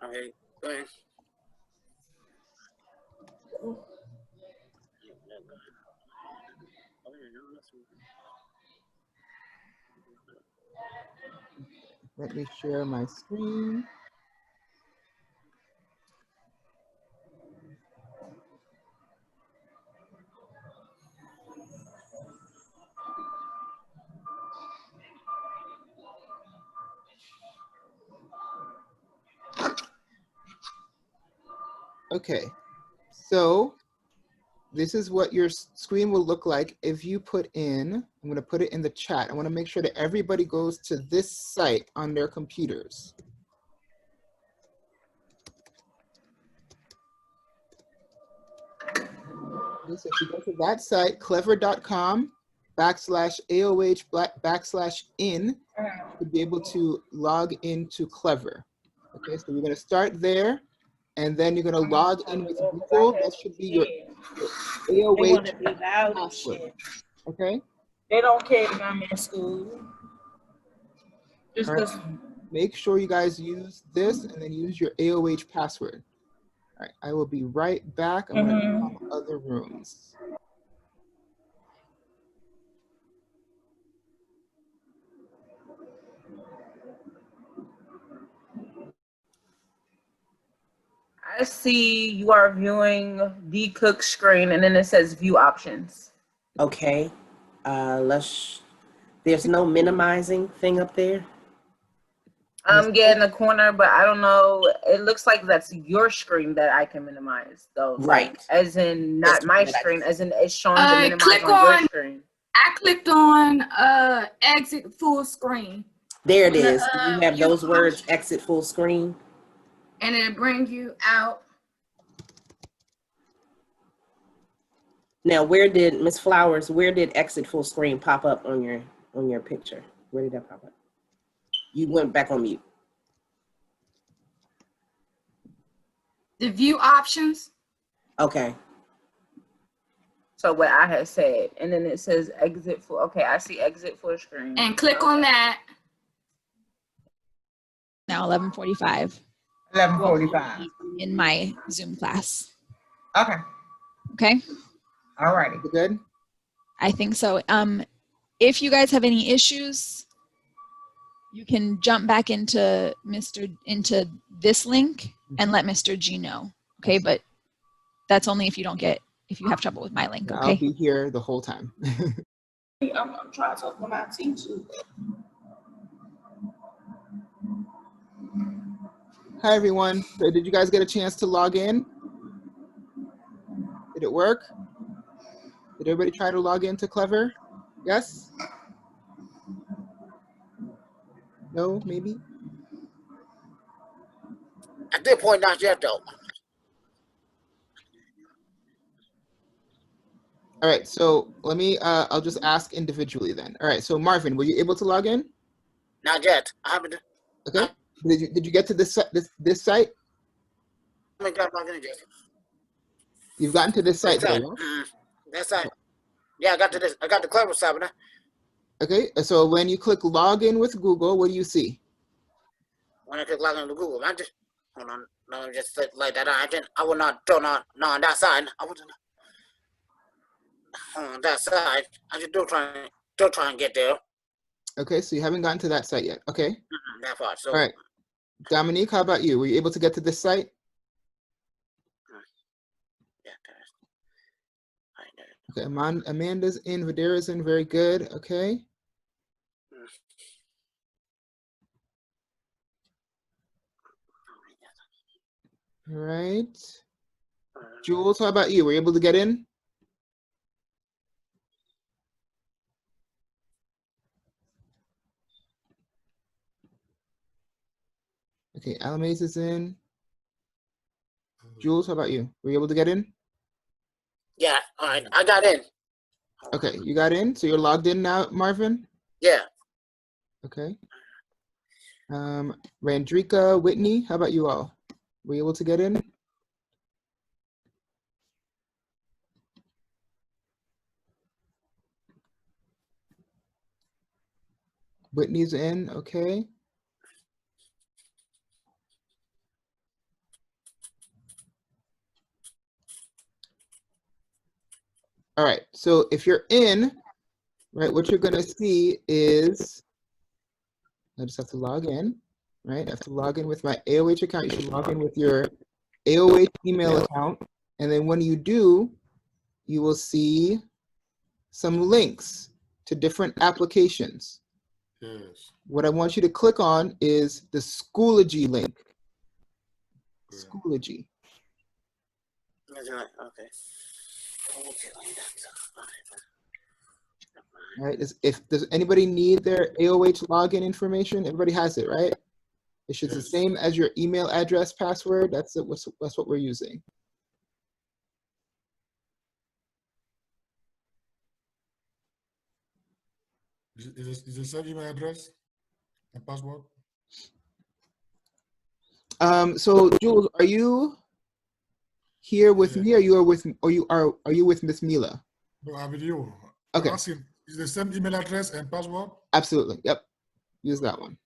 Okay, go ahead. Let me share my screen. Okay, so this is what your screen will look like if you put in, I'm going to put it in the chat. I want to make sure that everybody goes to this site on their computers. Okay, so if you go to that site, clever.com/AOH/in, to be able to log into Clever. Okay, so we're going to start there, and then you're going to log in with Google. That should be your AOH password. Okay. They don't care if I'm in school. Just right. Make sure you guys use this and then use your AOH password. All right, I will be right back. I'm going to come other rooms. I see you are viewing the cook screen, and then it says view options. Okay. There's no minimizing thing up there. I'm getting the corner, but I don't know. It looks like that's your screen that I can minimize, though. Right. Like, as in not my screen, as in it's showing the minimize on your screen. I clicked on exit full screen. There it is. You have those words, exit full screen. And it brings you out. Now, Miss Flowers, where did exit full screen pop up on your picture? Where did that pop up? You went back on mute. The view options. Okay. So what I had said, and then it says exit full. Okay, I see exit full screen. And click on that. Now 11:45. 11:45. In my Zoom class. Okay. Okay. All righty. Good. I think so. If you guys have any issues, you can jump back into this link and let Mr. G know. Okay, but that's only if you have trouble with my link. Okay. I'll be here the whole time. I'm trying to talk to my teacher. Hi, everyone. So did you guys get a chance to log in? Did it work? Did everybody try to log into Clever? Yes? No, maybe? At this point, not yet, though. All right, so let me, I'll just ask individually then. All right, so Marvin, were you able to log in? Not yet. I haven't. Okay. Did you get to this site? I haven't got logged in yet. You've gotten to this site, though, yeah? That site. Yeah, I got to this. I got the Clever site, but okay, so when you click login with Google, what do you see? when I click login to Google, I just hold on. No, just click like that. I will not turn on that side. I wasn't on that side. I just still try and get there. Okay, so you haven't gotten to that site yet. Okay. That far. So. All right. Dominique, how about you? Were you able to get to this site? Okay, Amanda's in, Videra's in, very good. Okay. All right. Jules, how about you? Were you able to get in? Okay, Alamaze is in. Jules, how about you? Were you able to get in? Yeah, all right. I got in. Okay, you got in? So you're logged in now, Marvin? Yeah. Okay. Randrika, Whitney, how about you all? Were you able to get in? Whitney's in, okay. All right, so if you're in, right, what you're gonna see is, I just have to log in, right? I have to log in with my AOH account. You should log in with your AOH email account. And then when you do, you will see some links to different applications. Yes. What I want you to click on is the Schoology link. Yeah. Schoology. Okay. All right. Does anybody need their AOH login information? Everybody has it, right? It's just the Yes. same as your email address password. That's what we're using. Is the same email address and password? So Jules, are you here with Yeah. me, or are you with Miss Mila? No, I'm with you. Okay. I'm asking, is the same email address and password? Absolutely. Yep. Use that one.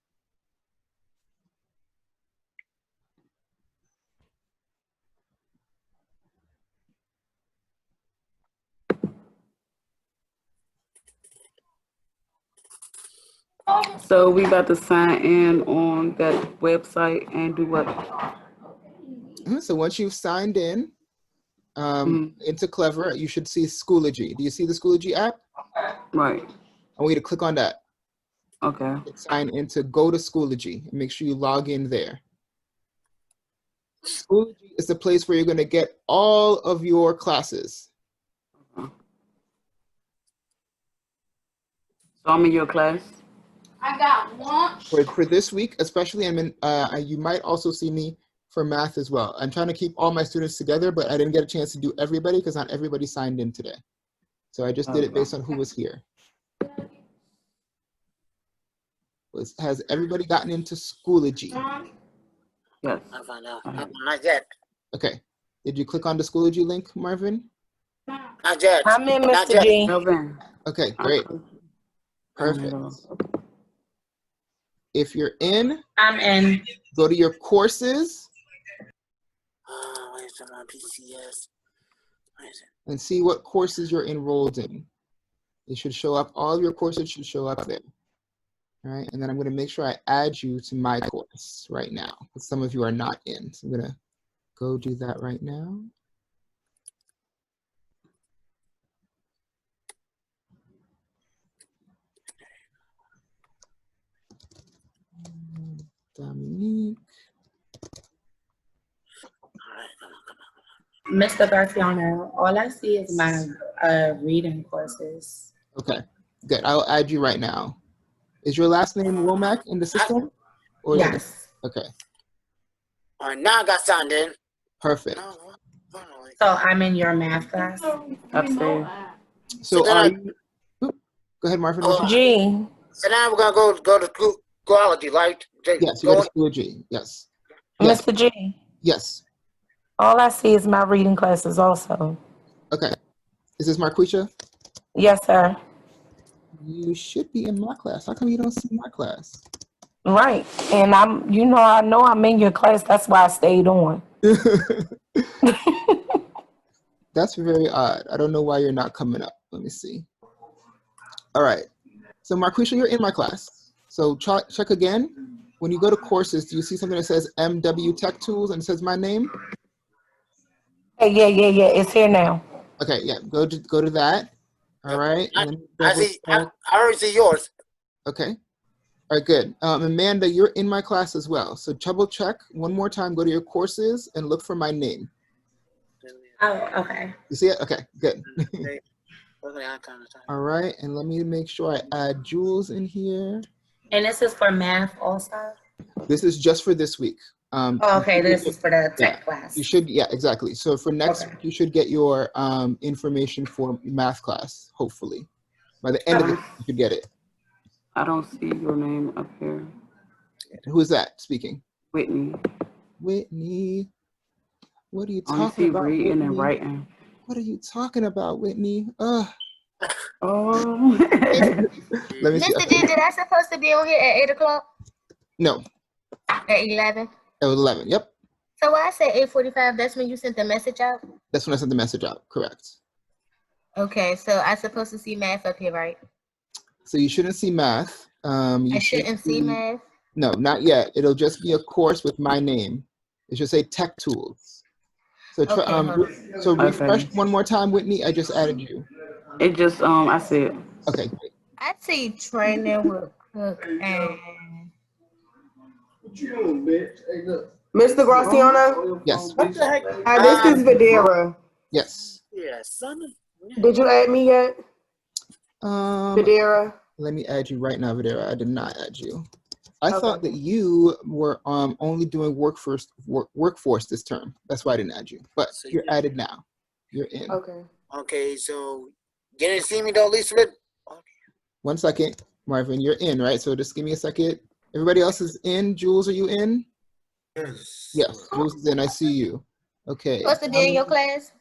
So we about to sign in on that website and do what? So once you've signed in into Clever, you should see Schoology. Do you see the Schoology app? Right. I want you to click on that. Okay. Sign in to go to Schoology and make sure you log in there. Schoology is the place where you're going to get all of your classes. So I'm in your class? I got lunch. For this week, especially, you might also see me for math as well. I'm trying to keep all my students together, but I didn't get a chance to do everybody because not everybody signed in today. So I just did it based on who was here. Has everybody gotten into Schoology? Yes. I'll find out. Not yet. Okay. Did you click on the Schoology link, Marvin? Not yet. I'm in, Not Mr. yet. G. Melvin. Okay, great. Perfect. If you're in, I'm in. go to your courses Where's my PCS? Where is it? and see what courses you're enrolled in. It should show up, all of your courses should show up there. All right, and then I'm gonna make sure I add you to my course right now, because some of you are not in. So I'm gonna go do that right now. Dominique. Mr. Garciano, all I see is my reading courses. Okay, good. I'll add you right now. Is your last name Womack in the system? Or Yes. Okay. All right, now I got signed in. Perfect. So I'm in your math class? Upstairs. So then are you? Go ahead, Marvin. what's your- G. So now we're gonna go to Schoology, right? Yes, you go to Schoology. Yes. Yes. Mr. G, Yes. all I see is my reading classes also. Okay. Is this Marquisha? Yes, sir. You should be in my class. How come you don't see my class? Right. And I know I'm in your class. That's why I stayed on. That's very odd. I don't know why you're not coming up. Let me see. All right. So Marquisha, you're in my class. So check again. When you go to courses, do you see something that says MW Tech Tools and it says my name? Hey, yeah. It's here now. Okay, yeah. Go to that. All right. And then I already see yours. Okay. All right, good. Amanda, you're in my class as well. So double check one more time. Go to your courses and look for my name. Oh, okay. You see it? Okay, good. All right, and let me make sure I add Jules in here. And this is for math also? This is just for this week. Okay, this is for the tech class. You should, yeah, exactly. So for next week, you should get your information for math class, hopefully. By the end of the week, you should get it. I don't see your name up here. Who is that speaking? Whitney. Whitney. What are you I only talking see about, reading Whitney? and writing. What are you talking about, Whitney? Oh. Let me see. Mr. G, did I supposed to be on here at 8 o'clock? No, At 11? it was 11. Yep. So why I said 8:45, that's when you sent the message out? That's when I sent the message out. Correct. Okay, so I supposed to see math up here, right? So you shouldn't see math. You I should shouldn't see math. No, not yet. It'll just be a course with my name. It should say Tech Tools. So try, Okay, hold on. so refresh Okay. one more time, Whitney. I just added you. It just I see it. Okay, great. I see training with Cook and Mr. Graciano? Yes, What the heck? Hi, this is Videra. yes. Yeah, son. Did you add me yet? Videra? Let me add you right now, Videra. I did not add you. I thought Okay. that you were only doing workforce this term. That's why I didn't add you. But So you're added now. You're in. Okay. Okay, so you didn't see me though, Elizabeth? 1 second, Marvin. You're in, right? So just give me a second. Everybody else is in. Jules, are you in? Yes. Yes, Jules is in. I see you. Okay. supposed to be in your class?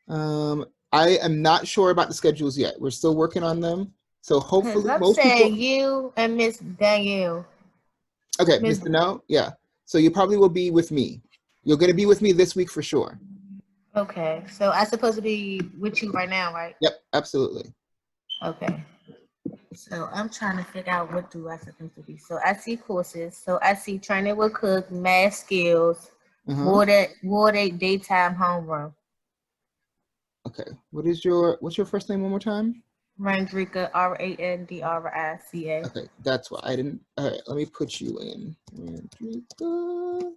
I am not sure about the schedules yet. We're still working on them. So Because hopefully I'm most saying people. you and Miss Danielle. Okay, Miss- Mr. No, yeah. So you probably will be with me. You're going to be with me this week for sure. Okay, so I supposed to be with you right now, right? Yep, absolutely. Okay. So I'm trying to figure out what do I supposed to be. So I see courses. So I see training with Cook, math skills, water daytime homeroom. Okay. What's your first name one more time? Randrika, Randrica. Okay, that's why I didn't. All right, let me put you in. Randrika.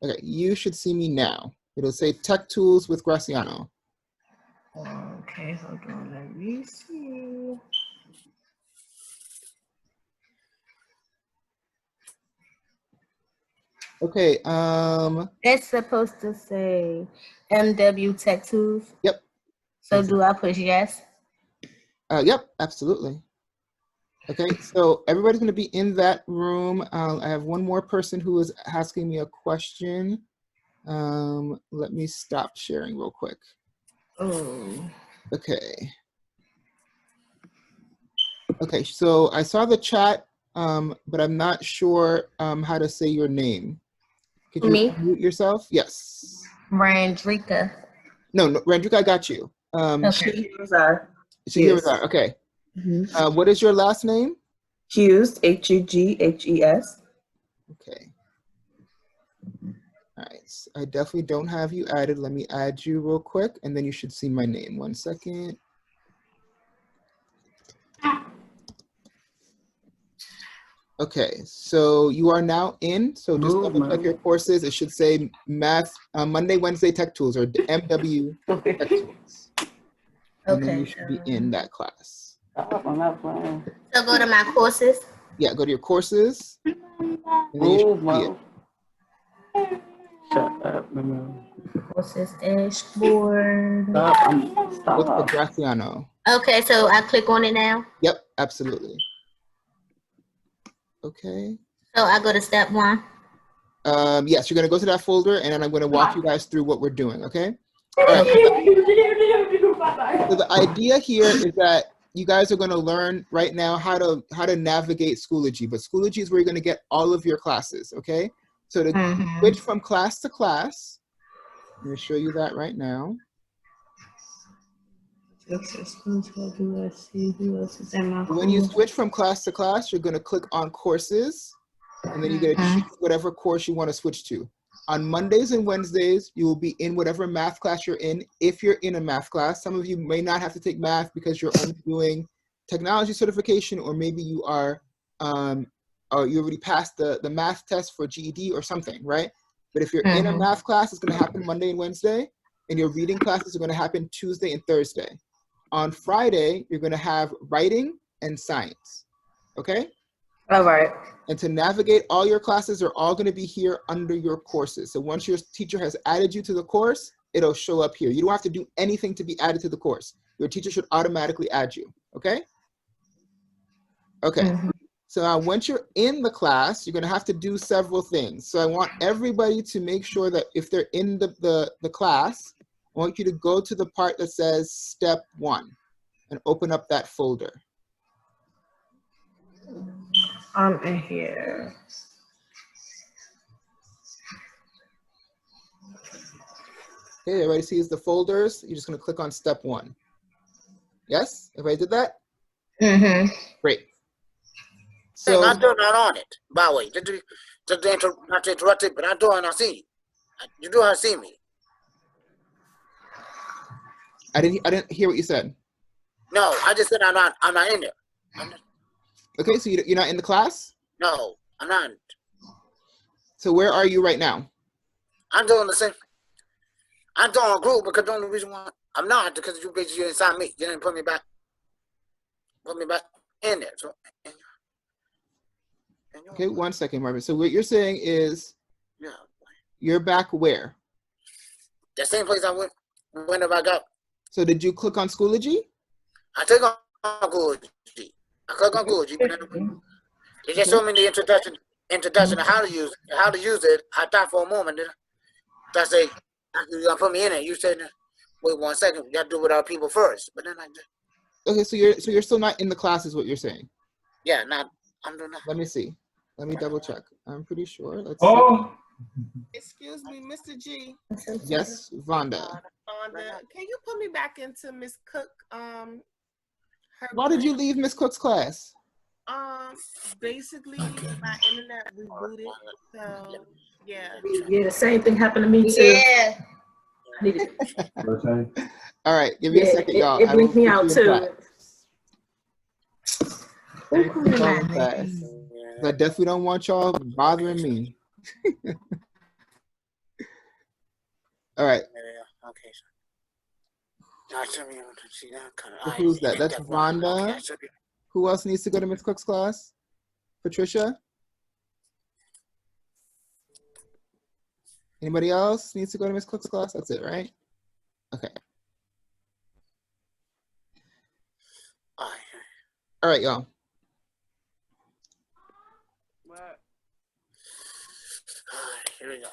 Okay, you should see me now. It'll say Tech Tools with Graciano. Okay, hold on. Let me see. Okay. It's supposed to say MW Tech Tools. Yep. So Exactly. do I push yes? Yep, absolutely. Okay, so everybody's going to be in that room. I have one more person who is asking me a question. Let me stop sharing real quick. Oh. Okay. Okay, so I saw the chat, but I'm not sure how to say your name. Could you Me? mute yourself? Yes. Randrika. No, Randrika, I got you. Okay. So here we are. Okay. What is your last name? Hughes, Hughes. Okay. All right. So I definitely don't have you added. Let me add you real quick, and then you should see my name. 1 second. Okay, so you are now in. So just double check your courses. It should say Math Monday, Wednesday Tech Tools or MW Tech Tools. And then you should be in that class. So go to my courses. Yeah, go to your courses. And then you should see it. Shut up, remember. Courses dashboard. Look for Graciano. Okay, so I click on it now. Yep, absolutely. Okay. So I go to step 1. Yes, you're gonna go to that folder, and then I'm gonna walk you guys through what we're doing. Okay. All right. So the idea here is that you guys are going to learn right now how to navigate Schoology, but Schoology is where you're going to get all of your classes. Okay. So to switch from class to class, I'm going to show you that right now. When you switch from class to class, you're going to click on courses, and then you're going to choose whatever course you want to switch to. On Mondays and Wednesdays, you will be in whatever math class you're in, if you're in a math class. Some of you may not have to take math because you're only doing technology certification, or maybe you are, or you already passed the math test for GED or something, right? But if you're in a math class, it's going to happen Monday and Wednesday, and your reading classes are going to happen Tuesday and Thursday. On Friday, you're going to have writing and science, okay? All right. And to navigate all your classes are all going to be here under your courses. So once your teacher has added you to the course, it'll show up here. You don't have to do anything to be added to the course. Your teacher should automatically add you, okay? Okay. So now once you're in the class, you're going to have to do several things. So I want everybody to make sure that if they're in the class, I want you to go to the part that says step 1 and open up that folder. I'm in here. Okay, everybody sees the folders. You're just going to click on step 1. Yes? Everybody did that? Mm-hmm. Great. So So I'm still not on it. By the way, not to interrupt it, but I'm doing. I see you. You do not see me. I didn't hear what you said. No, I just said I'm not in there. I'm not, Okay, so you're not in the class? no, I'm not. So where are you right now? I'm doing the same. I'm doing a group because the only reason why I'm not because you basically inside me. You didn't put me back in there. So. Okay, 1 second, Marvin. So what you're saying is Yeah. you're back where? The same place I went whenever I got. So did you click on Schoology? I click on Schoology. I click on Schoology. They just showed me the introduction of how to use it. I thought for a moment that say you gonna put me in it. You said wait 1 second, we gotta do it with our people first. But then I just Okay, so you're still not in the class is what you're saying. yeah, not I'm doing that. Let me see. Let me double check. I'm pretty sure. Let's Oh, Excuse me, Mr. G. see. Yes, Vonda. Can you put me back into Miss Cook? Her Why did you leave Miss Cook's class? Basically my internet rebooted. So yeah. Yeah, the same thing happened to me too. Yeah. I needed it. All right, give me a second, y'all. It I will blinked me put out you in too. class. I definitely don't want y'all bothering me. All right. Okay. So who's that? That's Vonda. Who else needs to go to Miss Cook's class? Patricia? Anybody else needs to go to Miss Cook's class? That's it, right? Okay. All right, y'all. Here we go.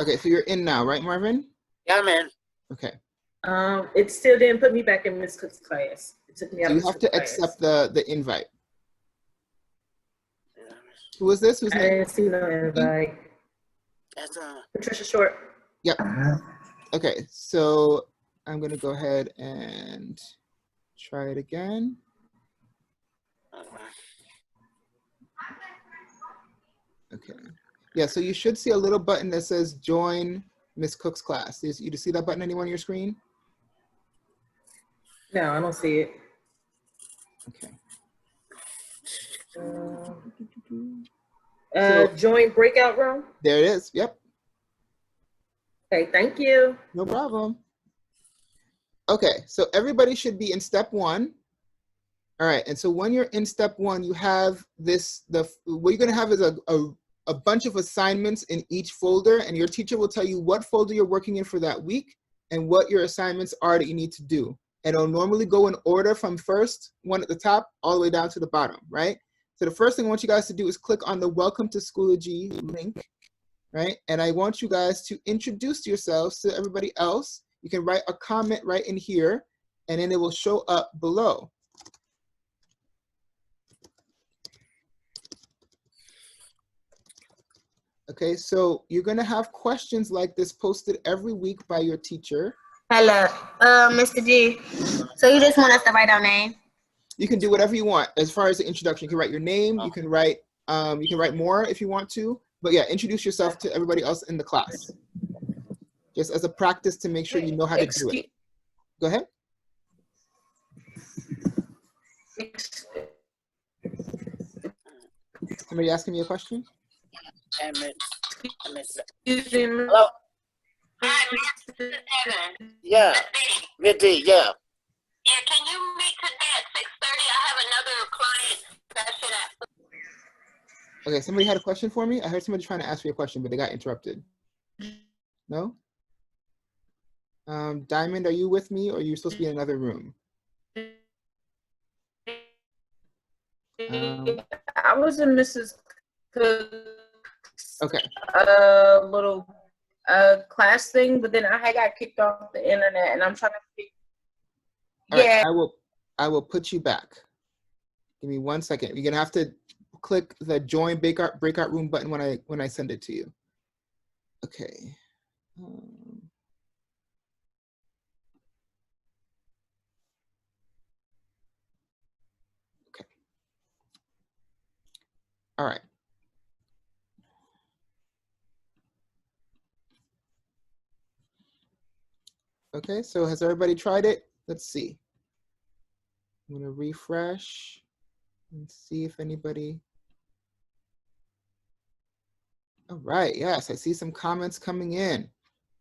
Okay, so you're in now, right, Marvin? Yeah, man. Okay. It still didn't put me back in Miss Cook's class. It took me out. So you have to accept the invite. Who is this? Who's I didn't see no invite. That's Patricia Short. Yep. Okay, so I'm gonna go ahead and try it again. Okay. Yeah, so you should see a little button that says join Miss Cook's class. You see that button anywhere on your screen? No, I don't see it. Okay. Join breakout room. There it is. Yep. Okay, thank you. No problem. Okay, so everybody should be in step 1. All right, and so when you're in step 1, you have this, what you're gonna have is a bunch of assignments in each folder, and your teacher will tell you what folder you're working in for that week and what your assignments are that you need to do. And it'll normally go in order from first one at the top all the way down to the bottom, right? So the first thing I want you guys to do is click on the Welcome to Schoology link, right? And I want you guys to introduce yourselves to everybody else. You can write a comment right in here, and then it will show up below. Okay, so you're gonna have questions like this posted every week by your teacher. Hello, Mr. G. So you just want us to write our name? You can do whatever you want as far as the introduction. You can write your name. You can write more if you want to. But yeah, introduce yourself to everybody else in the class, just as a practice to make sure you know how to do it. Go ahead. Somebody asking me a question? Hello? Yeah. Midday, yeah. Yeah, can you meet today at 6:30? I have another client session at. Okay, somebody had a question for me? I heard somebody trying to ask me a question, but they got interrupted. No? Diamond, are you with me or are you supposed to be in another room? I was in Mrs. Cook's Okay. little class thing, but then I got kicked off the internet, and I'm trying to figure. Yeah. Right, I will put you back. Give me 1 second. You're gonna have to click the join breakout room button when I send it to you. Okay. All right. Okay, so has everybody tried it? Let's see. I'm gonna refresh and see if anybody. All right, yes, I see some comments coming in.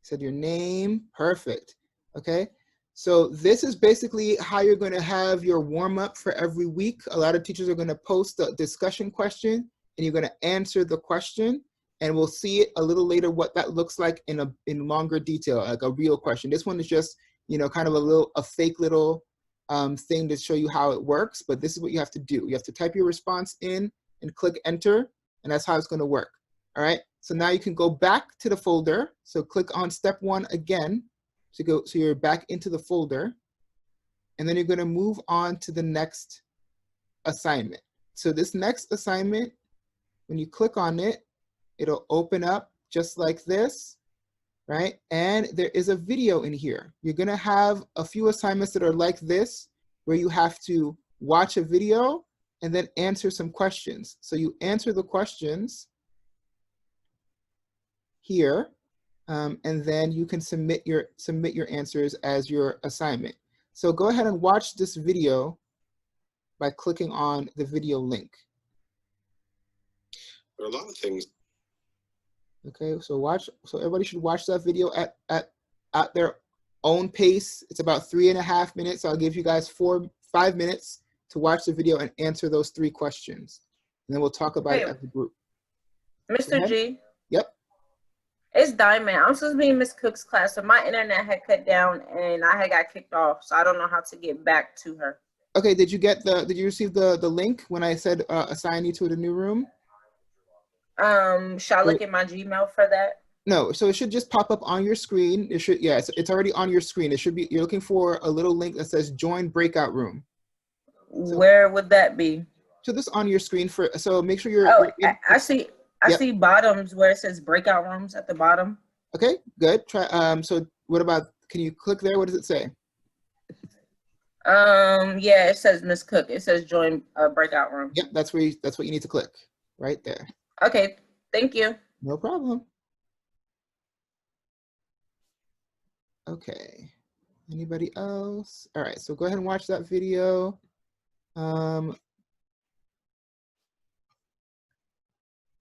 Said your name, perfect. Okay, so this is basically how you're gonna have your warm up for every week. A lot of teachers are gonna post a discussion question and you're gonna answer the question, and we'll see it a little later what that looks like in longer detail, like a real question. This one is just, you know, kind of a fake little thing to show you how it works, but this is what you have to do. You have to type your response in and click enter, and that's how it's gonna work. All right, so now you can go back to the folder. So click on step 1 again so you're back into the folder, and then you're gonna move on to the next assignment. So this next assignment, when you click on it, it'll open up just like this, right? And there is a video in here. You're gonna have a few assignments that are like this, where you have to watch a video and then answer some questions. So you answer the questions here, and then you can submit your answers as your assignment. So go ahead and watch this video by clicking on the video link. There are a lot of things. Okay, so everybody should watch that video at their own pace. It's about 3.5 minutes. So I'll give you guys 5 minutes to watch the video and answer those 3 questions. And then we'll talk about it as a group. Mr. G. Yep. It's Diamond. I'm supposed to be in Miss Cook's class, so my internet had cut down and I had got kicked off, so I don't know how to get back to her. Okay, did you receive the link when I said assign you to the new room? Should I look at my Gmail for that? No, so it should just pop up on your screen. It should, yeah, it's already on your screen. It should be, you're looking for a little link that says join breakout room. So, where would that be? So this on your screen so make sure you're. Oh, I see. I see bottoms where it says breakout rooms at the bottom. Okay, good. Try. So what about? Can you click there? What does it say? Yeah, it says Miss Cook. It says join breakout room. Yep, that's what you need to click right there. Okay, thank you. No problem. Okay. Anybody else? All right. So go ahead and watch that video.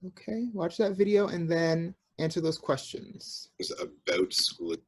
Okay, watch that video and then answer those questions. It's about Schoology.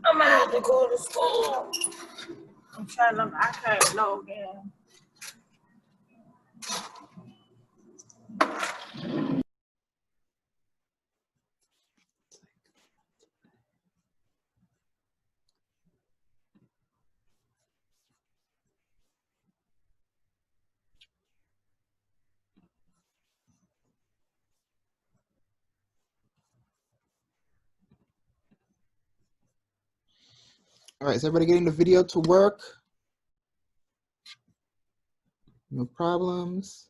I'm gonna have to go to school. I'm trying to, I can't log in. All right, is everybody getting the video to work? No problems.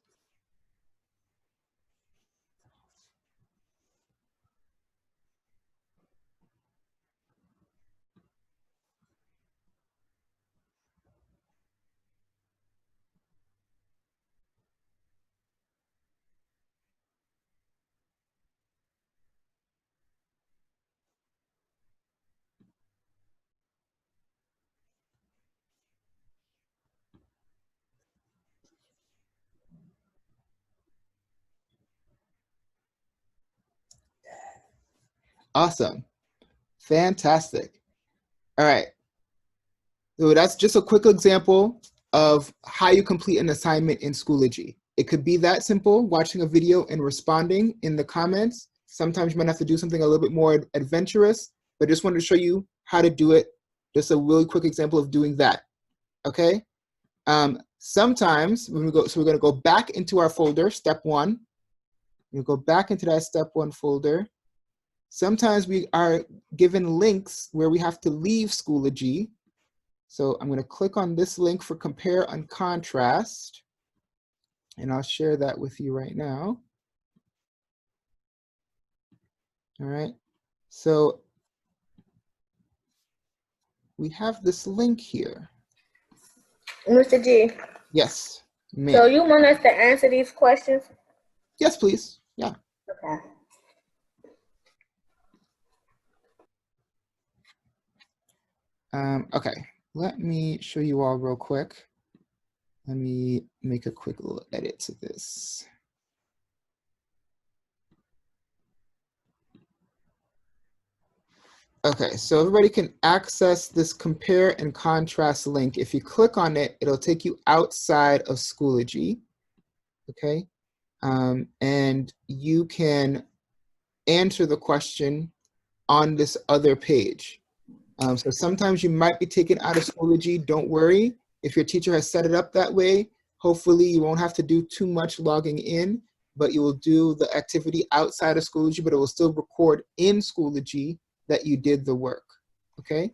Awesome. Fantastic. All right. So that's just a quick example of how you complete an assignment in Schoology. It could be that simple, watching a video and responding in the comments. Sometimes you might have to do something a little bit more adventurous, but just wanted to show you how to do it. Just a really quick example of doing that, okay? Sometimes when we go, so we're gonna go back into our folder, step 1. We'll go back into that step 1 folder. Sometimes we are given links where we have to leave Schoology. So I'm gonna click on this link for compare and contrast, and I'll share that with you right now. All right, so we have this link here. Mr. G. Yes, ma'am. So you want us to answer these questions? Yes, please. Yeah. Okay. Okay, let me show you all real quick. Let me make a quick little edit to this. Okay, so everybody can access this compare and contrast link. If you click on it, it'll take you outside of Schoology, okay? And you can answer the question on this other page. So sometimes you might be taken out of Schoology. Don't worry. If your teacher has set it up that way, hopefully you won't have to do too much logging in, but you will do the activity outside of Schoology, but it will still record in Schoology that you did the work, okay?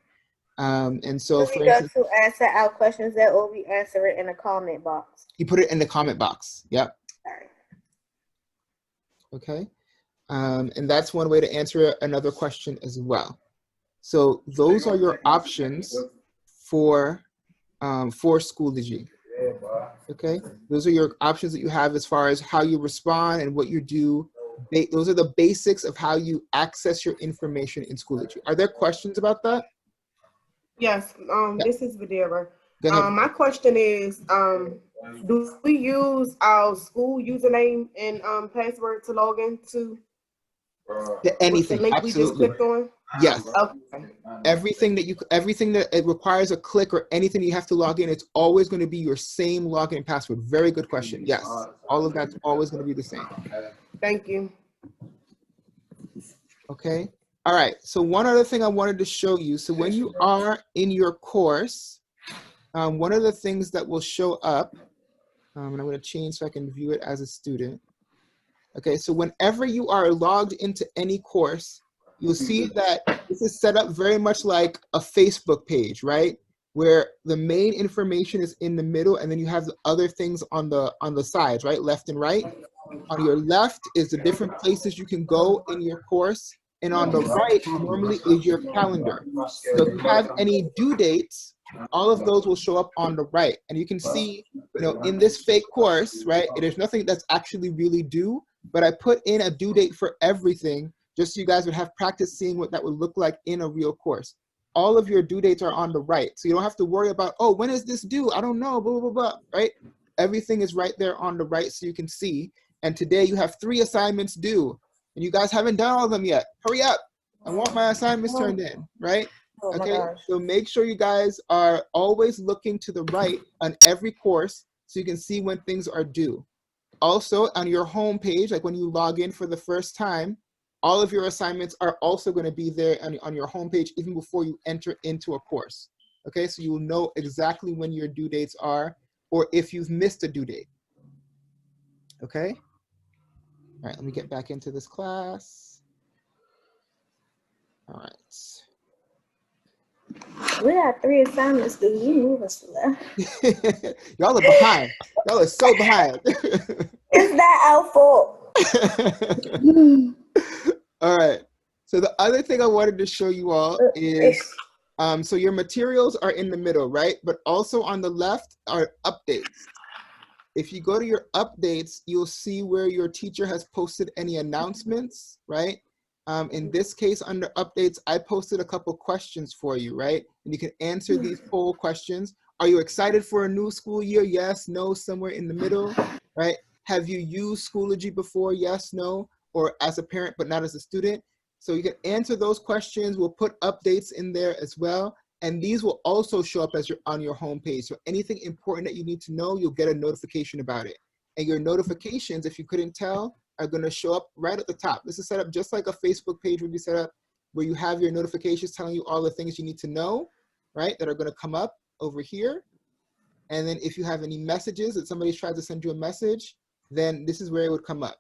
And so for instance, to answer our questions that or we answer it in the comment box. you put it in the comment box, yep. Okay, and that's one way to answer another question as well. So those are your options for Schoology. Okay, those are your options that you have as far as how you respond and what you do. Those are the basics of how you access your information in Schoology. Are there questions about that? Yes, this is Videra. Go ahead. My question is, do we use our school username and password to log into Anything, the link absolutely. we just clicked on? Yes. Okay. Everything that it requires a click or anything you have to log in, it's always going to be your same login and password. Very good question. Yes, all of that's always going to be the same. Thank you. Okay. All right. So one other thing I wanted to show you. So when you are in your course, one of the things that will show up, and I'm going to change so I can view it as a student. Okay. So whenever you are logged into any course, you'll see that this is set up very much like a Facebook page, right? Where the main information is in the middle, and then you have the other things on the sides, right? Left and right. On your left is the different places you can go in your course, and on the right normally is your calendar. So if you have any due dates, all of those will show up on the right, and you can see, in this fake course, right? There's nothing that's actually really due, but I put in a due date for everything, just so you guys would have practice seeing what that would look like in a real course. All of your due dates are on the right, so you don't have to worry about, oh, when is this due? I don't know, blah, blah, blah, right? Everything is right there on the right, so you can see. And today you have 3 assignments due, and you guys haven't done all of them yet. Hurry up. I want my assignments turned in, right? Okay, so make sure you guys are always looking to the right on every course so you can see when things are due. Also, on your home page, like when you log in for the first time, all of your assignments are also going to be there on your home page even before you enter into a course. Okay, so you will know exactly when your due dates are, or if you've missed a due date. Okay? All right, let me get back into this class. All right. We have 3 assignments. Do you move us left? Y'all are behind. Y'all are so behind. It's not our fault. All right. So the other thing I wanted to show you all is, so your materials are in the middle, right? But also on the left are updates. If you go to your updates, you'll see where your teacher has posted any announcements, right? In this case, under updates, I posted a couple questions for you, right? And you can answer these poll questions. Are you excited for a new school year? Yes, no, somewhere in the middle, right? Have you used Schoology before? Yes, no, or as a parent, but not as a student? So you can answer those questions. We'll put updates in there as well. And these will also show up as on your homepage. So anything important that you need to know, you'll get a notification about it. And your notifications, if you couldn't tell, are gonna show up right at the top. This is set up just like a Facebook page would be set up, where you have your notifications telling you all the things you need to know, right? That are gonna come up over here. And then if you have any messages that somebody's tried to send you a message, then this is where it would come up.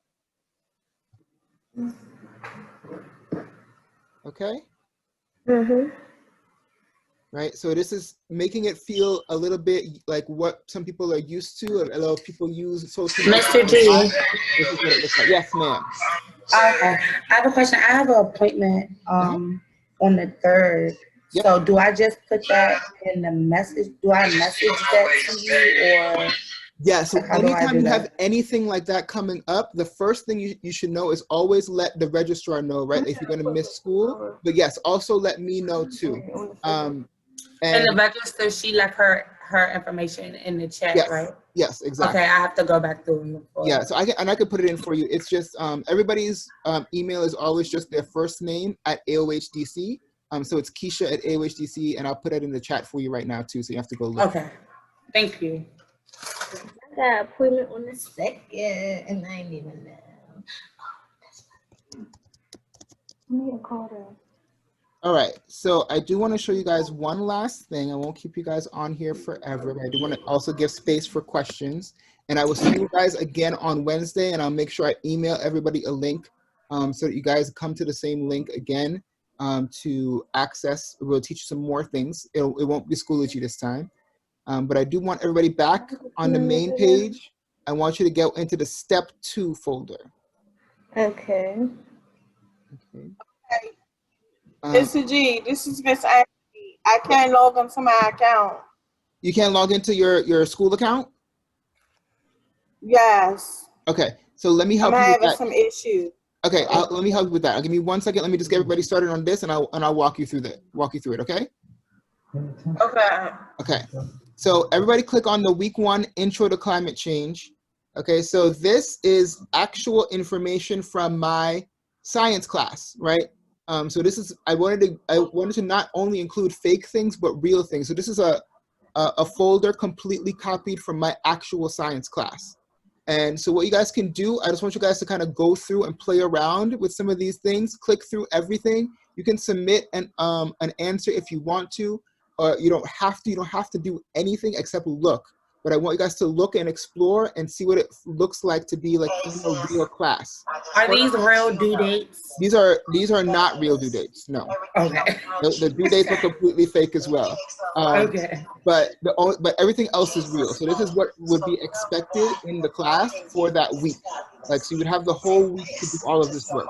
Okay? Mm-hmm. Right, so this is making it feel a little bit like what some people are used to. A lot of people use social media. Mr. G. This is what it looks like. Yes, ma'am. Okay. I have a question. I have an appointment on the 3rd. Yep. So do I just put that in the message? Do I message that to you, or Yeah, so how do I anytime do you that? have anything like that coming up, the first thing you should know is always let the registrar know, right? If you're gonna miss school. But yes, also let me know too. And the register, she left her information in the chat, yes, right? yes, exactly. Okay, I have to go back through and look for Yeah, it. so I could put it in for you. It's just everybody's email is always just their first name at AOHDC. So it's Keisha at AOHDC, and I'll put it in the chat for you right now too, so you have to go look. Okay, thank you. I got an appointment on the 2nd, and I ain't even know. I need to call them. All right, so I do want to show you guys one last thing. I won't keep you guys on here forever, but I do want to also give space for questions. And I will see you guys again on Wednesday, and I'll make sure I email everybody a link so that you guys come to the same link again to access. We'll teach you some more things. It won't be Schoology this time. But I do want everybody back on the main page. I want you to go into the step 2 folder. Okay. Okay. Mr. G, this is Miss Ashley. I can't log into my account. You can't log into your school account? Yes. Okay, so let me help I'm you with having that. some issues. Okay, let me help you with that. Give me 1 second. Let me just get everybody started on this, and I'll walk you through it. Okay. Okay. Okay. So everybody, click on the week 1 intro to climate change. Okay, so this is actual information from my science class, right? So this is I wanted to not only include fake things but real things. So this is a folder completely copied from my actual science class. And so what you guys can do, I just want you guys to kind of go through and play around with some of these things, click through everything. You can submit an answer if you want to, or you don't have to do anything except look. But I want you guys to look and explore and see what it looks like to be like in a real class. Are these real due dates? These are not real due dates, no. Okay. The due dates are completely fake as well. Okay. But everything else is real. So this is what would be expected in the class for that week. Like, so you would have the whole week to do all of this work.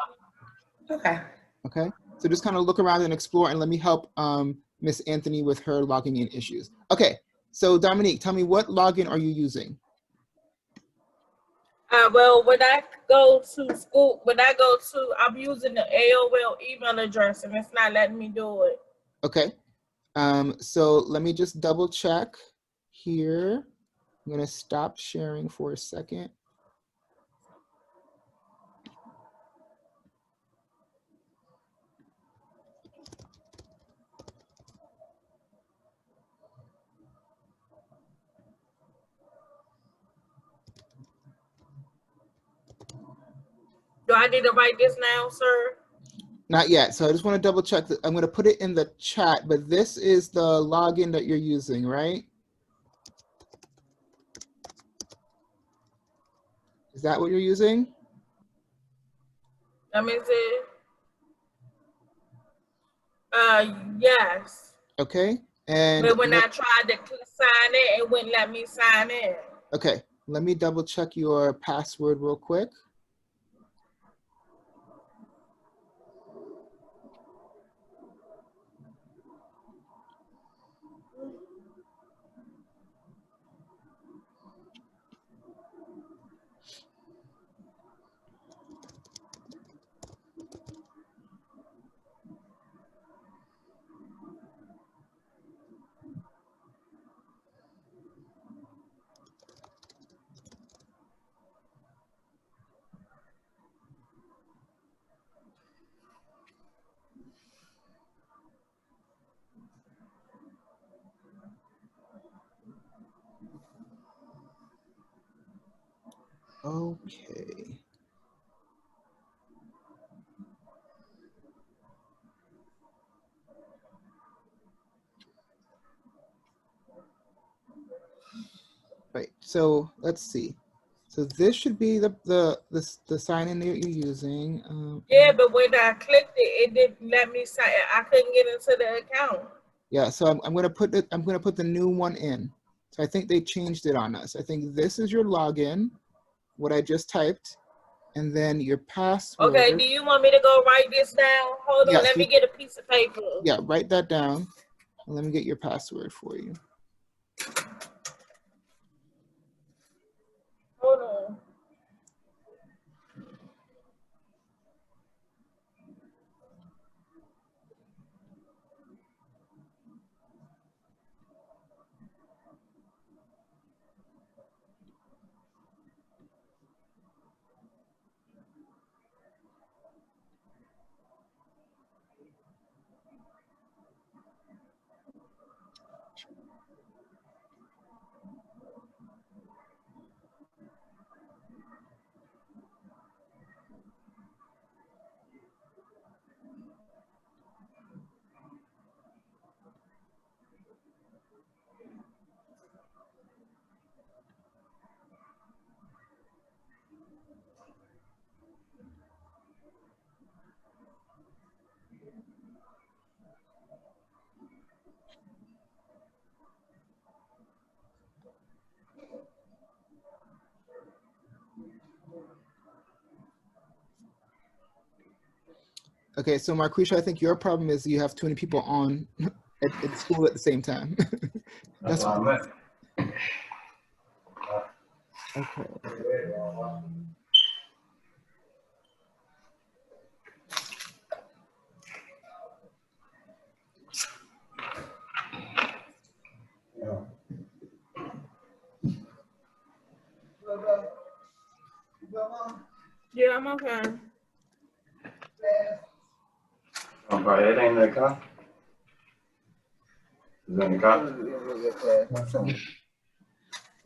Okay. Okay. So just kind of look around and explore, and let me help Miss Anthony with her logging in issues. Okay. So Dominique, tell me, what login are you using? Well, when I go to school, I'm using the AOL email address, and it's not letting me do it. Okay. So let me just double check here. I'm gonna stop sharing for a second. Do I need to write this now, sir? Not yet. So I just want to double check that. I'm going to put it in the chat, but this is the login that you're using, right? Is that what you're using? Let me see. Yes. Okay. And But when I tried to sign in, it wouldn't let me sign in. okay. Let me double check your password real quick. Okay. Right, so let's see. So this should be the sign in that you're using. Yeah, but when I clicked it, it didn't let me sign. I couldn't get into the account. Yeah, so I'm gonna put the new one in. So I think they changed it on us. I think this is your login, what I just typed, and then your password. Okay, do you want me to go write this down? Hold on, Yes, let me get a piece of paper. Yeah, write that down. And let me get your password for you. Hold on. Okay, so Marquisha, I think your problem is you have too many people on at school at the same time. That's what I meant. Okay. Yeah, I'm okay. Oh, bro, it ain't in the car. Is it in the car?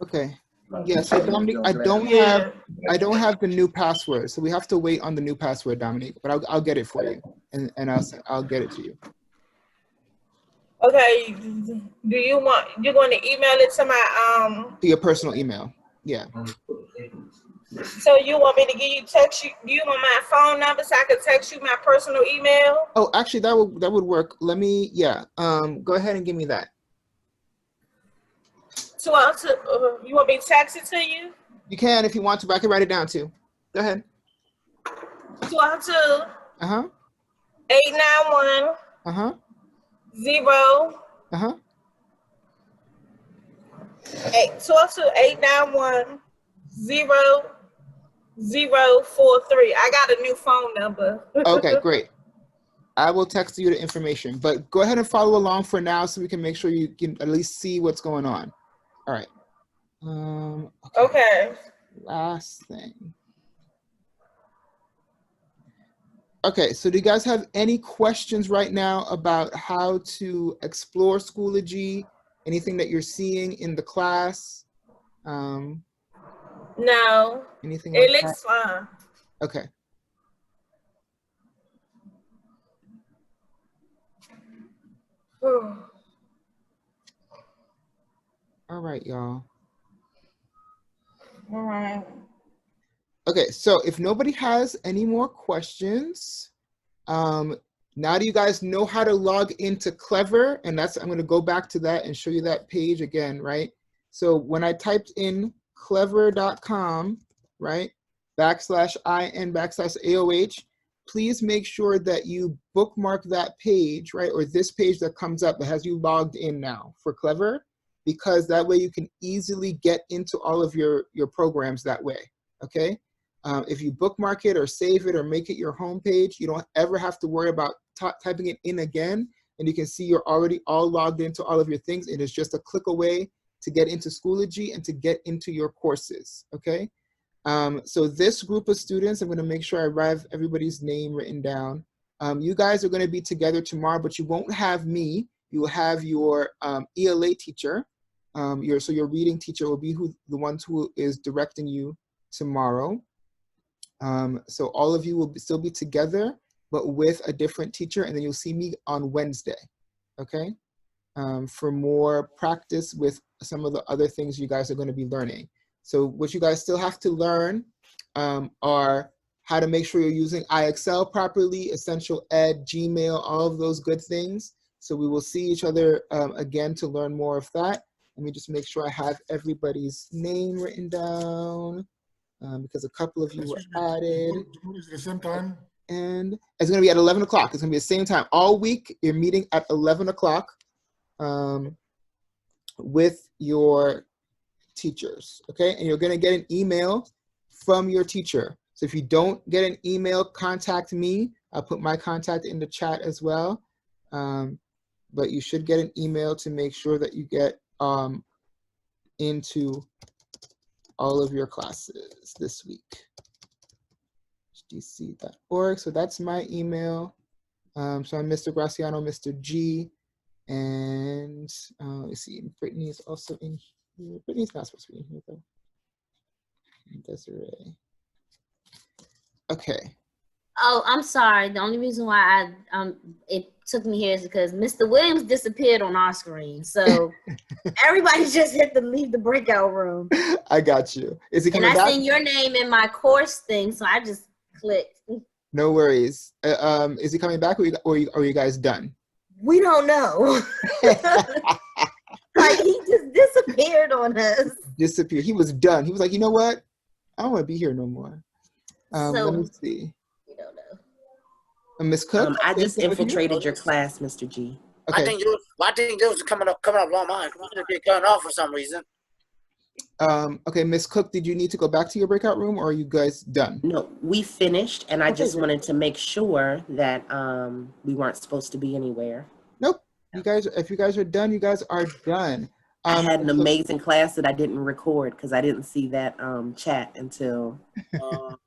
Okay. Yeah, so Dominique, I don't have the new password, so we have to wait on the new password, Dominique. But I'll get it for you, and I'll get it to you. Okay. Do you want you're going to email it to my To your personal email. Yeah. So you want me to text you? Do you want my phone number so I can text you my personal email? Oh, actually, that would work. Let me. Yeah. Go ahead and give me that. So you want me to text it to you? You can if you want to, but I can write it down too. Go ahead. 202. 891. 0. 202 891 0043. I got a new phone number. Okay, great. I will text you the information, but go ahead and follow along for now so we can make sure you can at least see what's going on. All right. Okay. Last thing. Okay, so do you guys have any questions right now about how to explore Schoology? Anything that you're seeing in the class? No. Anything it like looks that? fine. Okay. All right, y'all. All right. Okay, so if nobody has any more questions, now that you guys know how to log into Clever, and I'm going to go back to that and show you that page again, right? So when I typed in clever.com, right, /IN/AOH, please make sure that you bookmark that page, right, or this page that comes up that has you logged in now for Clever, because that way you can easily get into all of your programs that way, okay? If you bookmark it or save it or make it your home page, you don't ever have to worry about typing it in again, and you can see you're already all logged into all of your things. It is just a click away to get into Schoology and to get into your courses, okay? So this group of students, I'm gonna make sure I have everybody's name written down. You guys are gonna be together tomorrow, but you won't have me. You will have your ELA teacher. So your reading teacher will be the one who is directing you tomorrow. So all of you will still be together, but with a different teacher, and then you'll see me on Wednesday, okay? For more practice with some of the other things you guys are going to be learning. So what you guys still have to learn are how to make sure you're using iExcel properly, Essential Ed, Gmail, all of those good things. So we will see each other again to learn more of that. Let me just make sure I have everybody's name written down because a couple of you were added. It's the same time. And it's going to be at 11 o'clock. It's going to be the same time. All week, you're meeting at 11 o'clock with your teachers, okay? And you're going to get an email from your teacher. So if you don't get an email, contact me. I'll put my contact in the chat as well. But you should get an email to make sure that you get into all of your classes this week. hdc.org. So that's my email. So I'm Mr. Graciano, Mr. G. And let's see, Brittany is also in here. Brittany's not supposed to be in here though. Desiree. Okay. Oh, I'm sorry. The only reason why it took me here is because Mr. Williams disappeared on our screen. So everybody just hit the leave the breakout room. I got you. Is he coming and I back? seen your name in my course thing, so I just clicked. No worries. Is he coming back or are you guys done? We don't know. Like he just disappeared on us. Disappeared. He was done. He was like, you know what? I don't want to be here no more. Let me see. We don't know. Miss Cook? I just infiltrated your class, Mr. G. Okay. I think yours is coming up long mine. It's cutting off for some reason. Okay, Miss Cook, did you need to go back to your breakout room or are you guys done? No, we finished, and I Okay, just great. wanted to make sure that we weren't supposed to be anywhere. Nope. You guys, if you guys are done, you guys are done. I had an amazing class that I didn't record because I didn't see that chat until. Wow.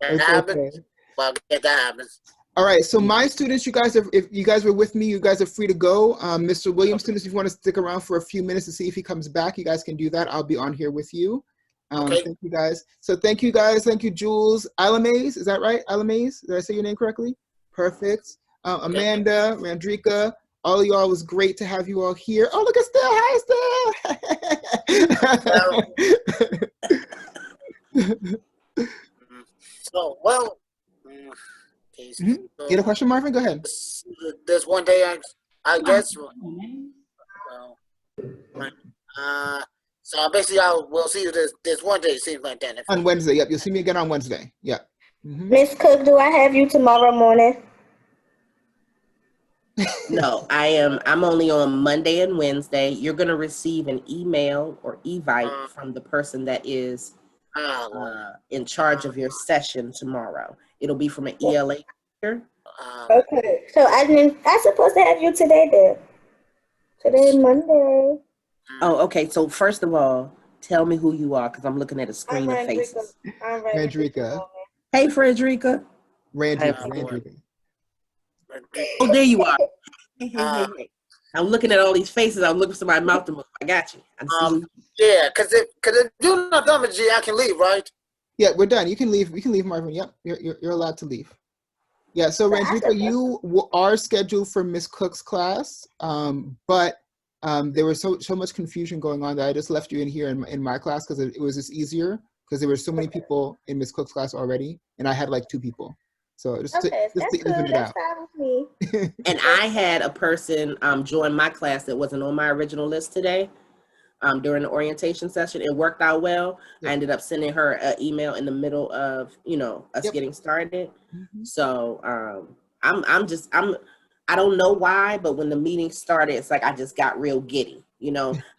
It's okay. Well, that happens. All right, so my students, you guys, if you guys were with me, you guys are free to go. Mr. Williams, students, if you want to stick around for a few minutes to see if he comes back, you guys can do that. I'll be on here with you. Okay. Thank you guys. So thank you guys. Thank you, Jules. Alamaze, is that right? Alamaze, did I say your name correctly? Perfect. Amanda, Randrika, all of y'all, was great to have you all here. Oh, look at Stell. Hi, Stell. So, well, You had a question, Marvin? Go ahead. There's one day I guess. So basically, we'll see you this one day. Seems like that. On Wednesday, yep. You'll see me again on Wednesday. Yep. Miss Cook, do I have you tomorrow morning? No, I'm only on Monday and Wednesday. You're going to receive an email or evite from the person that is in charge of your session tomorrow. It'll be from an ELA teacher. Okay. So I'm supposed to have you today then. Today, Monday. Oh, okay. So first of all, tell me who you are because I'm looking at a screen of faces. I'm Randrika. Hey, Frederica. Randrika. Oh, there you are. Hey. I'm looking at all these faces. I'm looking for my mouth to move. I got you. Yeah, because if you're not done with G, I can leave, right? Yeah, we're done. You can leave. We can leave, Marvin. Yep, you're allowed to leave. Yeah. So Randrika, you are scheduled for Miss Cook's class, but there was so much confusion going on that I just left you in here in my class because it was just easier because there were so many people in Miss Cook's class already, and I had like 2 people. So just to even it out. And I had a person join my class that wasn't on my original list today during the orientation session. It worked out well. I ended up sending her an email in the middle of us getting started. So I don't know why, but when the meeting started, it's like I just got real giddy.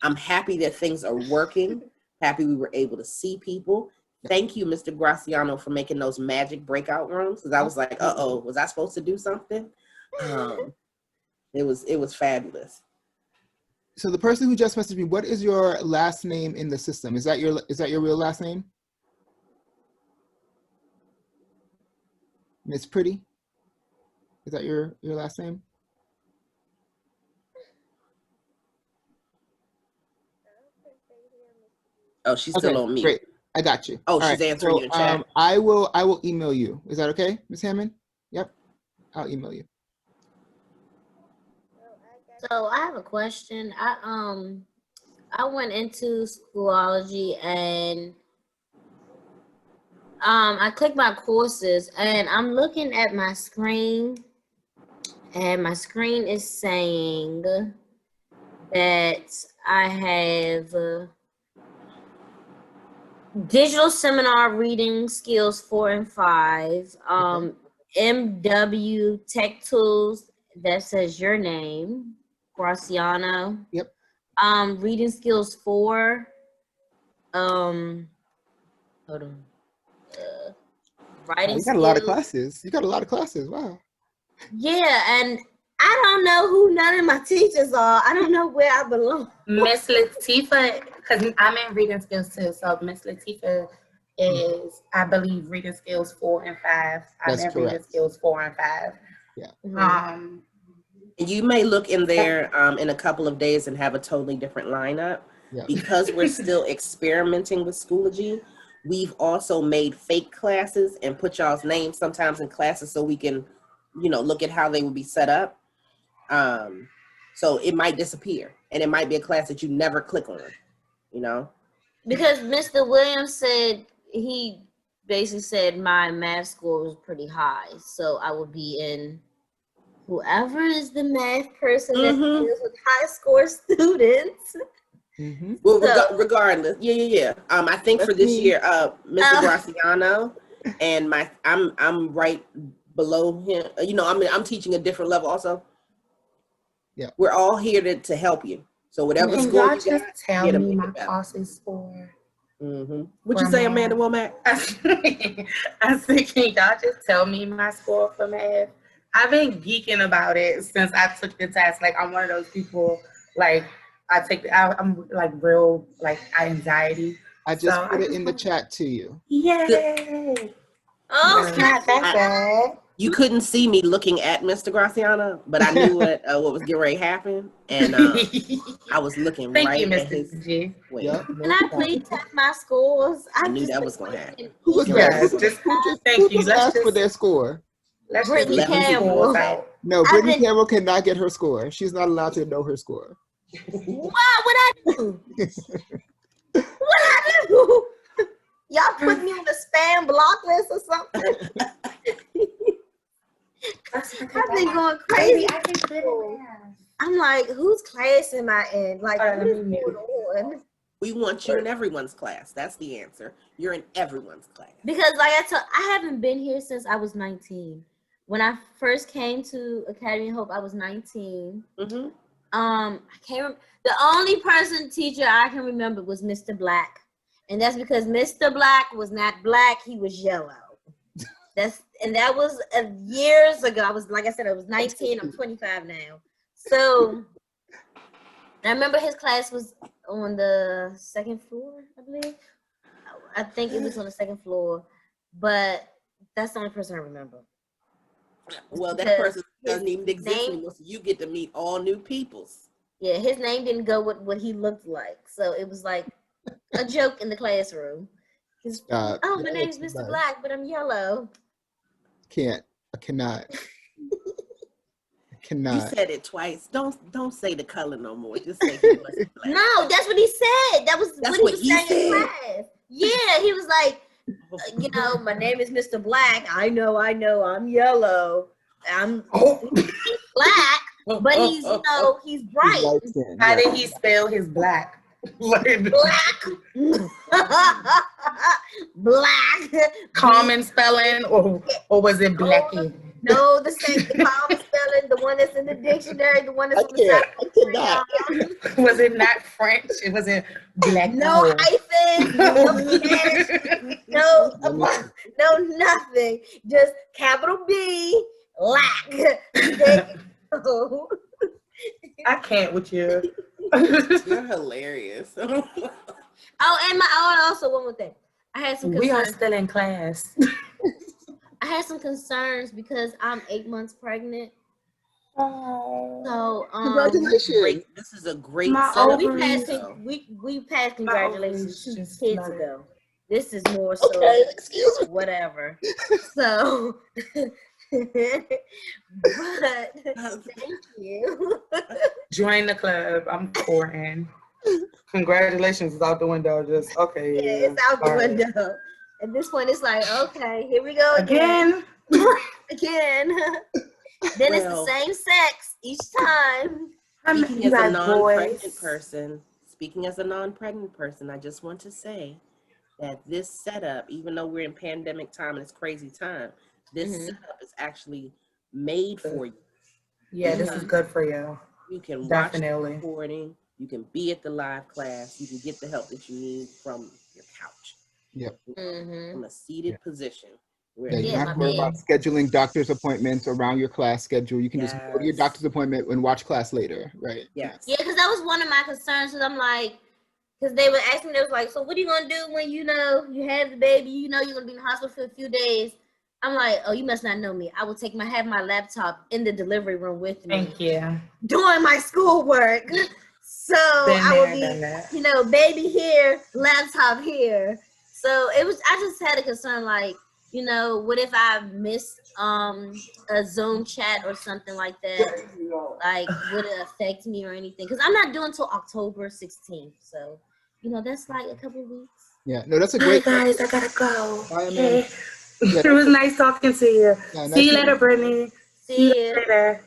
I'm happy that things are working. Happy we were able to see people. Thank you, Mr. Graciano, for making those magic breakout rooms. Because I was like, uh-oh, was I supposed to do something? It was fabulous. So the person who just messaged me, what is your last name in the system? Is that your real last name? Miss Pretty? Is that your last name? Oh, she's still on mute. Great. I got you. Oh, All she's right, answering you in chat. I will email you. Is that okay, Ms. Hammond? Yep. I'll email you. So I have a question. I went into Schoology and I clicked my courses and I'm looking at my screen and my screen is saying that I have digital seminar reading skills 4 and 5, MW Tech Tools that says your name, Graciano. Yep. Reading skills 4. Hold on. Writing You got skills. a lot of classes. You got a lot of classes. Wow. Yeah, and I don't know who none of my teachers are. I don't know where I belong. Miss Latifah, because I'm in reading skills too. So Miss Latifah is, I believe, reading skills 4 and 5. That's I'm in correct. reading skills 4 and 5. Yeah. You may look in there in a couple of days and have a totally different lineup. Yeah. Because we're still experimenting with Schoology, we've also made fake classes and put y'all's names sometimes in classes so we can, look at how they would be set up. So it might disappear and it might be a class that you never click on, Because Mr. Williams said, he basically said my math score was pretty high. So I would be in whoever is the math person that deals with high score students. Well, regardless, yeah. I think for this year, Mr. Graciano and I'm right below him. I'm teaching a different level also. Yeah, we're all here to help you. So whatever Can score y'all you just got, tell get 'em me in my the better. classes for? What you say, Amanda Womack? I said, can y'all just tell me my score for math? I've been geeking about it since I took the test. Like, I'm one of those people, like, I'm like real, like, anxiety. I just put it in the chat to you. Yay! Oh, It's not that bad. You couldn't see me looking at Mr. Graciano, but I knew what was getting ready to happen, and I was looking Thank right you, at Mr. his G. way. Yep. Can I please have my scores? I knew that was going to happen. Who was Yes, that? just Who thank you. just Let's asked for just their score? let's Brittany just leave Campbell. scores out. No, I've Brittany been- Campbell cannot get her score. She's not allowed to know her score. What would I do? What I do? Y'all put me on the spam block list or something? I've been going crazy. I can fit in. I'm like, whose class am I in? Like, Let what me is mute. going on? We want you in everyone's class. That's the answer. You're in everyone's class. Because like I haven't been here since I was 19. When I first came to Academy of Hope, I was 19. I can't remember. The only teacher I can remember was Mr. Black. And that's because Mr. Black was not black, he was yellow. That was years ago. I was, like I said, I was 19, I'm 25 now. So I remember his class was on the second floor, I believe. I think it was on the second floor, but that's the only person I remember. Well, that person doesn't even exist anymore, so you get to meet all new peoples. Yeah, his name didn't go with what he looked like, so it was like a joke in the classroom. My name's Mr. Black, but I'm yellow. I cannot. You said it twice. Don't say the color no more. Just say he was black. No, that's what he said. That's what he was saying in said. class. Yeah, he was like, my name is Mr. Black. I know, I'm yellow. I'm black, but he's, he's bright. How did he spell his black? Black. Black. Common spelling, or was it blacky? No, the common spelling, the one that's in the dictionary, the one that's on the side. Was it not French? It wasn't black. No hyphens, no nothing. Just capital B, lack. I can't with you. You're hilarious. And also one more thing. I had some concerns. We are still in class. I had some concerns because I'm 8 months pregnant. So Congratulations. This is a great My setup. we ovaries. passed we passed congratulations ovaries 2 just kids like- ago. This is more so Okay, excuse me. whatever. So but thank you. Join the club. I'm courting. Congratulations is out the window. Just okay. Yeah, it's out the All right. window. At this point, it's like, okay, here we go Again. again. Then it's the Well, same sex each time. Speaking as a non-pregnant person, I just want to say that this setup, even though we're in pandemic time and it's crazy time, this setup is actually made for you. Yeah, this is good for you. You can Definitely. watch the recording. You can be at the live class. You can get the help that you need from your couch. Yep. From a seated position. Yeah, you don't have to worry about scheduling doctor's appointments around your class schedule. You can just go to your doctor's appointment and watch class later, right? Yes. Yeah, because that was one of my concerns. Because I'm like, because they would ask me, they was like, so what are you gonna do when you have the baby? You know you're gonna be in the hospital for a few days. I'm like, oh, you must not know me. I will have my laptop in the delivery room with me. Thank you. Doing my schoolwork. So I will be, baby here, laptop here. So I just had a concern, like, what if I missed a Zoom chat or something like that? Like, would it affect me or anything? Because I'm not doing till October 16th. So, that's like a couple weeks. Yeah, no, that's a great. Hi guys, I gotta go. Hey. It was nice talking to you. Yeah, See you later, Brittany. See you later.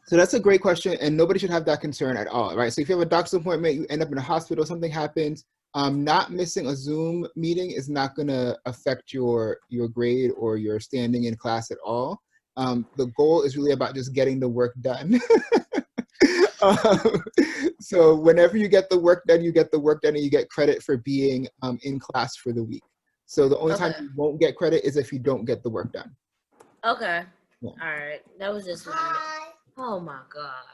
So that's a great question, and nobody should have that concern at all, right? So if you have a doctor's appointment, you end up in a hospital, something happens, not missing a Zoom meeting is not going to affect your grade or your standing in class at all. The goal is really about just getting the work done. So whenever you get the work done, you get the work done, and you get credit for being in class for the week. So the only time you won't get credit is if you don't get the work done. Okay. Yeah. All right. That was just oh my God.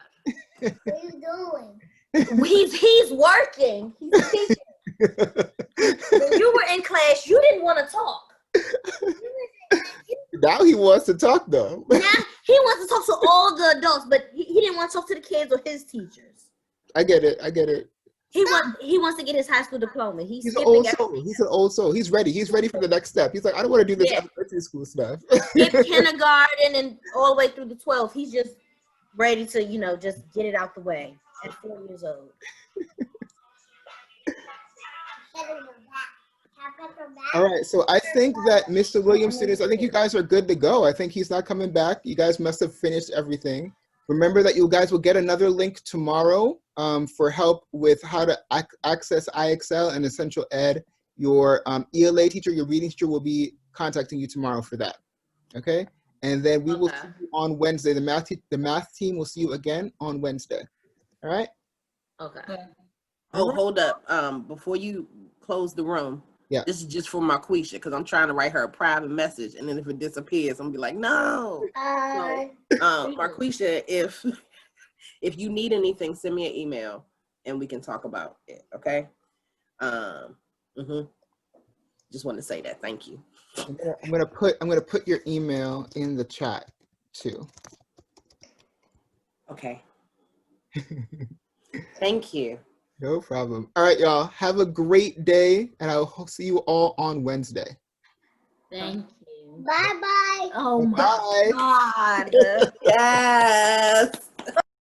What are you doing? He's working. He's teaching. When you were in class, you didn't want to talk. Now he wants to talk though. Now he wants to talk to all the adults, but he didn't want to talk to the kids or his teachers. I get it. He wants to get his high school diploma. He's an old soul. He's an old soul. He's ready. He's ready for the next step. He's like, I don't want to do this elementary school stuff. Skip kindergarten and all the way through the 12. He's just ready to, just get it out the way at 4 years old. All right, so I think that Mr. Williams students, I think you guys are good to go. I think he's not coming back. You guys must have finished everything. Remember that you guys will get another link tomorrow for help with how to access IXL and Essential Ed. Your ELA teacher, your reading teacher will be contacting you tomorrow for that, okay? And then we will see you on Wednesday. The math team will see you again on Wednesday, all right? Okay. Oh, hold up. Before you close the room, this is just for Marquisha, because I'm trying to write her a private message, and then if it disappears, I'm gonna be like, no. Marquisha, if you need anything, send me an email, and we can talk about it. Okay. Just want to say that. Thank you. I'm gonna put your email in the chat too. Okay. Thank you. No problem. All right, y'all. Have a great day, and I'll see you all on Wednesday. Thank you. Bye-bye. Oh my God. Yes.